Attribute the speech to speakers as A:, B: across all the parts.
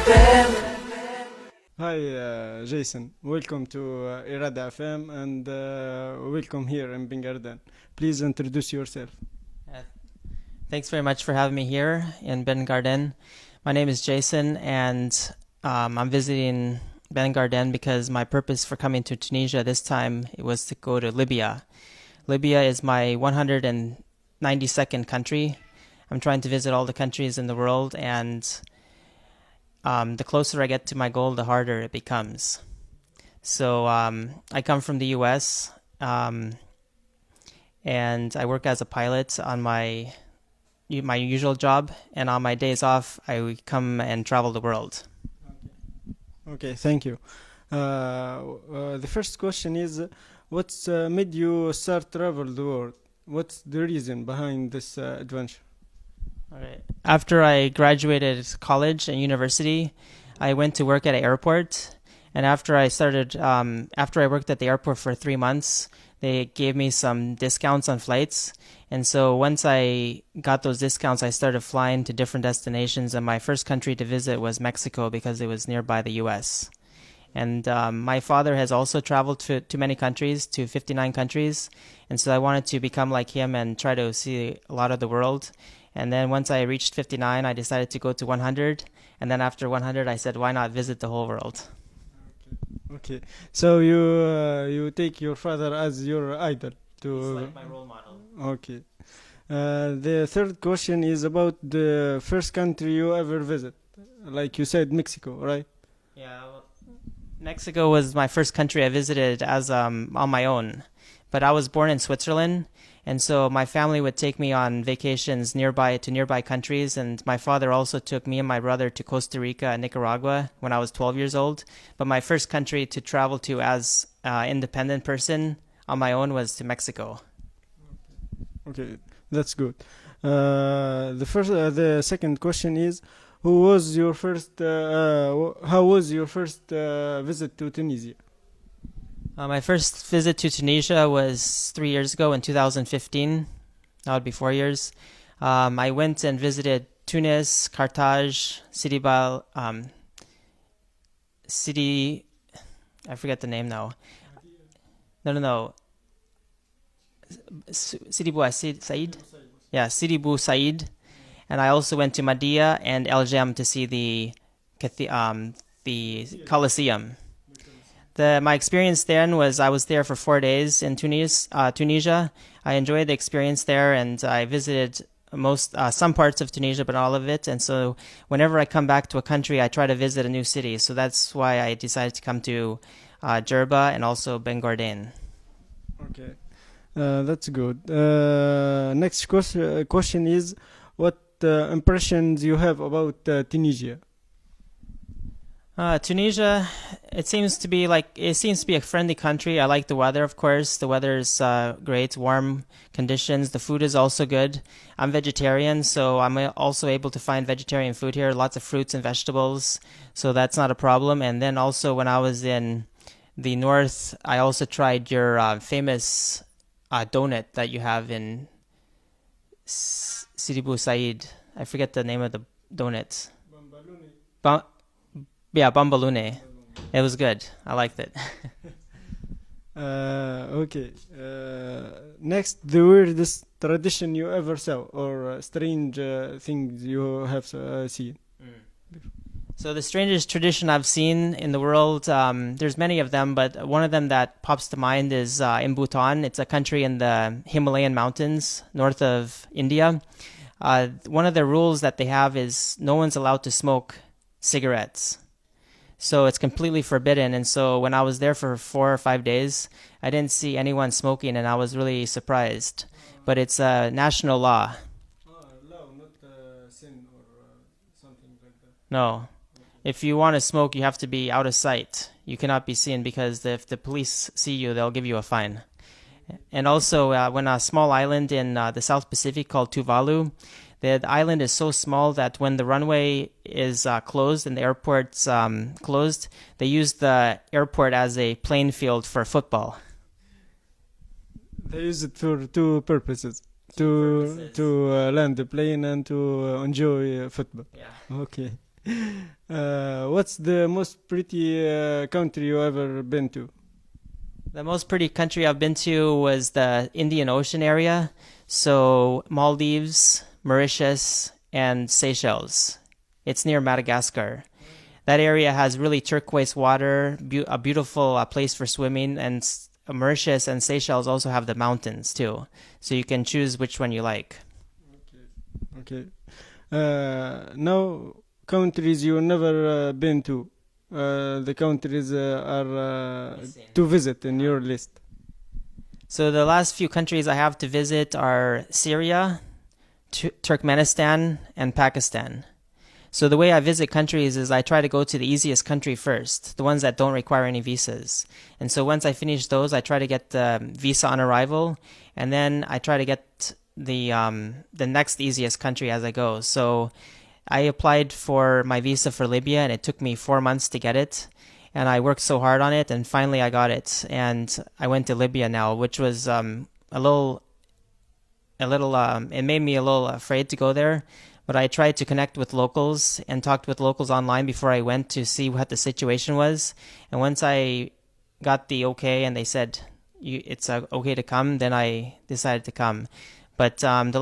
A: FM.
B: Hi, Jason. Welcome to Irada FM and welcome here in Bengarden. Please introduce yourself.
C: Thanks very much for having me here in Ben Garden. My name is Jason, and I'm visiting Ben Garden because my purpose for coming to Tunisia this time was to go to Libya. Libya is my 192nd country. I'm trying to visit all the countries in the world, and the closer I get to my goal, the harder it becomes. So I come from the U.S., and I work as a pilot on my usual job, and on my days off, I come and travel the world.
B: Okay, thank you. The first question is, what's made you start travel the world? What's the reason behind this adventure?
C: All right. After I graduated college and university, I went to work at an airport, and after I worked at the airport for 3 months, they gave me some discounts on flights. And so once I got those discounts, I started flying to different destinations. And my first country to visit was Mexico because it was nearby the U.S. And my father has also traveled to many countries, to 59 countries. And so I wanted to become like him and try to see a lot of the world. And then once I reached 59, I decided to go to 100. And then after 100, I said, why not visit the whole world?
B: Okay, so you take your father as your idol to.
C: He's like my role model.
B: Okay. The third question is about the first country you ever visit. Like you said, Mexico, right?
C: Yeah, well, Mexico was my first country I visited as on my own. But I was born in Switzerland, and so my family would take me on vacations nearby countries, and my father also took me and my brother to Costa Rica and Nicaragua when I was 12 years old. But my first country to travel to as independent person on my own was to Mexico.
B: Okay, that's good. The second question is, how was your first visit to Tunisia?
C: My first visit to Tunisia was 3 years ago in 2015. That would be 4 years. I went and visited Tunis, Carthage, I forget the name now. No. Sidi Bou Said? Yeah, Sidi Bou Said. And I also went to Mahdia and El Jem to see the Colosseum. My experience then was I was there for 4 days in Tunisia. I enjoyed the experience there, and I visited some parts of Tunisia, but not all of it. And so whenever I come back to a country, I try to visit a new city. So that's why I decided to come to Djerba and also Ben Garden.
B: Okay, that's good. Next question is, what impressions you have about Tunisia?
C: Tunisia, it seems to be a friendly country. I like the weather, of course. The weather is great, warm conditions. The food is also good. I'm vegetarian, so I'm also able to find vegetarian food here. Lots of fruits and vegetables, so that's not a problem. And then also when I was in the north, I also tried your famous donut that you have in Sidi Bou Said. I forget the name of the donut. Yeah, Bambalune. It was good. I liked it.
B: Okay. Next, the weirdest tradition you ever saw, or strange things you have seen.
C: So the strangest tradition I've seen in the world, there's many of them, but one of them that pops to mind is in Bhutan. It's a country in the Himalayan mountains north of India. One of the rules that they have is no one's allowed to smoke cigarettes. So it's completely forbidden. And so when I was there for 4 or 5 days, I didn't see anyone smoking, and I was really surprised. But it's a national law.
B: Law, not sin or something like that.
C: No. If you want to smoke, you have to be out of sight. You cannot be seen because if the police see you, they'll give you a fine. And also, when a small island in the South Pacific called Tuvalu, the island is so small that when the runway is closed and the airport's closed, they use the airport as a playing field for football.
B: They use it for two purposes. To land the plane and to enjoy football.
C: Yeah.
B: Okay. What's the most pretty country you ever been to?
C: The most pretty country I've been to was the Indian Ocean area. So Maldives, Mauritius, and Seychelles. It's near Madagascar. That area has really turquoise water, a beautiful place for swimming, and Mauritius and Seychelles also have the mountains too. So you can choose which one you like.
B: Okay. Now, countries you never been to. The countries are to visit in your list.
C: So the last few countries I have to visit are Syria, Turkmenistan, and Pakistan. So the way I visit countries is I try to go to the easiest country first, the ones that don't require any visas. And so once I finish those, I try to get the visa on arrival, and then I try to get the next easiest country as I go. So I applied for my visa for Libya, and it took me 4 months to get it. And I worked so hard on it, and finally I got it. And I went to Libya now, which was it made me a little afraid to go there. But I tried to connect with locals and talked with locals online before I went to see what the situation was. And once I got the okay and they said it's okay to come, then I decided to come. But the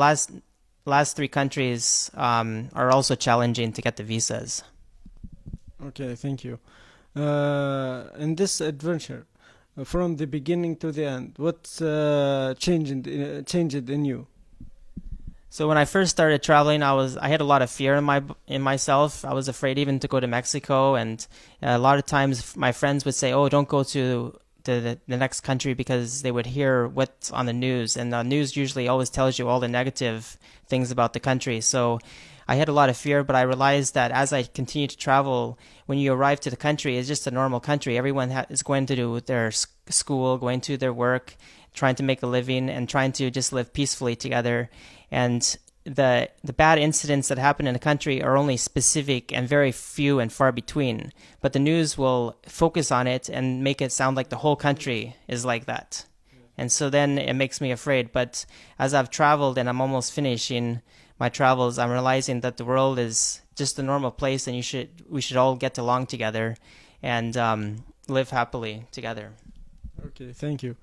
C: last three countries are also challenging to get the visas.
B: Okay, thank you. In this adventure, from the beginning to the end, what changed in you?
C: So when I first started traveling, I had a lot of fear in myself. I was afraid even to go to Mexico, and a lot of times my friends would say, "Oh, don't go to the next country," because they would hear what's on the news, and the news usually always tells you all the negative things about the country. So I had a lot of fear, but I realized that as I continued to travel, when you arrive to the country, it's just a normal country. Everyone is going to do their school, going to their work, trying to make a living, and trying to just live peacefully together. And the bad incidents that happen in a country are only specific and very few and far between. But the news will focus on it and make it sound like the whole country is like that. And so then it makes me afraid. But as I've traveled and I'm almost finishing my travels, I'm realizing that the world is just a normal place, and we should all get along together and live happily together.
B: Okay, thank you.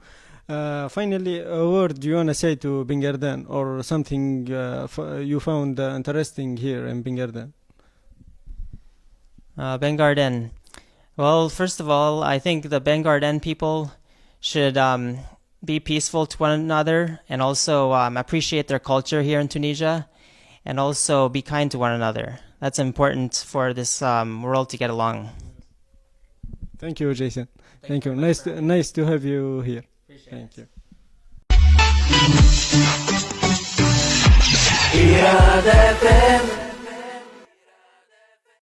B: Finally, a word you want to say to Bingardan, or something you found interesting here in Bingardan?
C: Bengarden. Well, first of all, I think the Bengarden people should be peaceful to one another, and also appreciate their culture here in Tunisia, and also be kind to one another. That's important for this world to get along.
B: Thank you, Jason. Thank you. Nice to have you here. Thank you.
A: إرادة